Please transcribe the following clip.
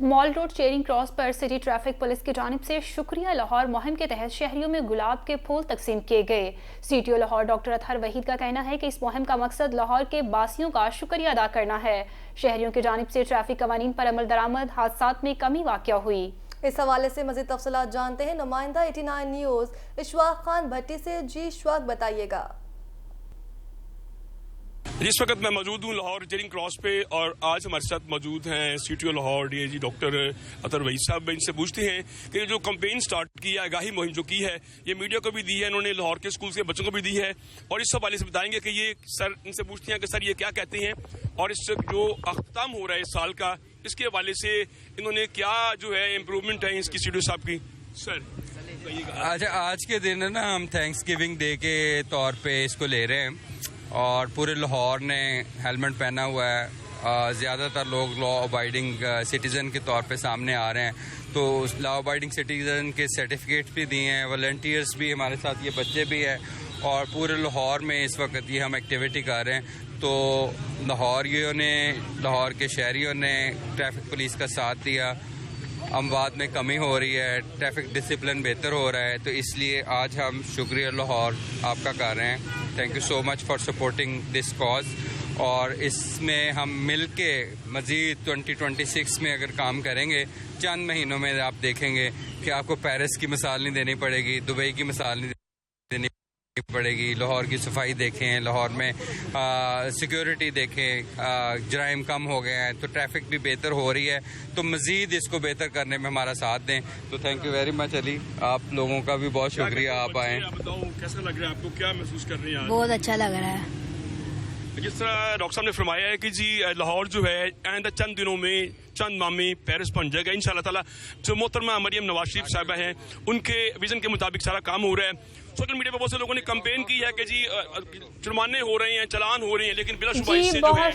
Mall road Charing cross पर city traffic police की जानिब से शुक्रिया लाहौर मुहिम के तहत शहरियों में गुलाब के फूल तकसीम किए गए। सीटीओ लाहौर डॉक्टर अतहर वहीद का कहना है कि इस मुहिम का मकसद लाहौर के बासियों का शुक्रिया अदा करना है। शहरियों की जानिब से ट्रैफिक कवानीन पर अमल दरामद, हादसात में कमी वाक़या हुई। इस हवाले से मज़ीद तफसीलात जानते हैं नुमाइंदा 89 न्यूज़ इशफाक खान भट्टी से। जी इशफाक, बताइएगा। जिस वक्त मैं मौजूद हूँ लाहौर चेरिंग क्रॉस पे, और आज हमारे साथ मौजूद हैं CTO Lahore DIG doctor Athar Waheed साहब। इनसे पूछते हैं कि जो कैंपेन स्टार्ट किया, आगाही मुहिम जो की है, ये मीडिया को भी दी है, इन्होंने लाहौर के स्कूल के बच्चों को भी दी है, और इस हवाले से बताएंगे कि ये सर, इनसे पूछते हैं कि सर ये क्या कहते हैं, और इस जो अख्ताम हो रहा है इस साल का, इसके हवाले से इन्होंने क्या जो है इम्प्रूवमेंट है इसकी सीटीओ साहब की। सर अच्छा, आज के दिन ना हम थैंक्स गिविंग डे के तौर पे इसको ले रहे हैं, और पूरे लाहौर ने हेलमेट पहना हुआ है। ज़्यादातर लोग लॉ अबाइडिंग सिटीज़न के तौर पे सामने आ रहे हैं, तो लॉ अबाइडिंग सिटीज़न के सर्टिफिकेट भी दिए हैं, वॉलंटियर्स भी हमारे साथ, ये बच्चे भी हैं, और पूरे लाहौर में इस वक्त ये हम एक्टिविटी कर रहे हैं। तो लाहौर के शहरियों ने ट्रैफिक पुलिस का साथ दिया, अमवात में कमी हो रही है, ट्रैफिक डिसिप्लिन बेहतर हो रहा है, तो इसलिए आज हम शुक्रिया लाहौर आपका कर रहे हैं। Thank you so much for supporting this cause, और इसमें हम मिल के मज़ीद 2026 में अगर काम करेंगे, चंद महीनों में आप देखेंगे कि आपको पेरिस की मिसाल नहीं देनी पड़ेगी, दुबई की मिसाल नहीं देनी पड़ेगी। लाहौर की सफाई देखें, लाहौर में सिक्योरिटी देखें, जराइम कम हो गए हैं, तो ट्रैफिक भी बेहतर हो रही है, तो मज़ीद इसको बेहतर करने में हमारा साथ दें। तो thank you very much Ali, आप लोगों का भी बहुत शुक्रिया, आप आए। बताओ कैसा लग रहा है आपको, क्या महसूस कर रहे हैं? बहुत अच्छा लग रहा है। जिस तरह डॉक्टर साहब ने फरमाया है कि जी लाहौर जो है आइंदा चंद दिनों में, चंद माह में पेरिस बन जाएगा इंशाल्लाह ताला। जो मोहतरमा मरियम नवाज शरीफ साहिबा हैं, उनके विजन के मुताबिक सारा काम हो रहा है। सोशल मीडिया पर बहुत से लोगों ने कैंपेन की है कि जी जुर्माने हो रहे हैं, चलान हो रहे हैं, लेकिन बिला शुबा इससे जो है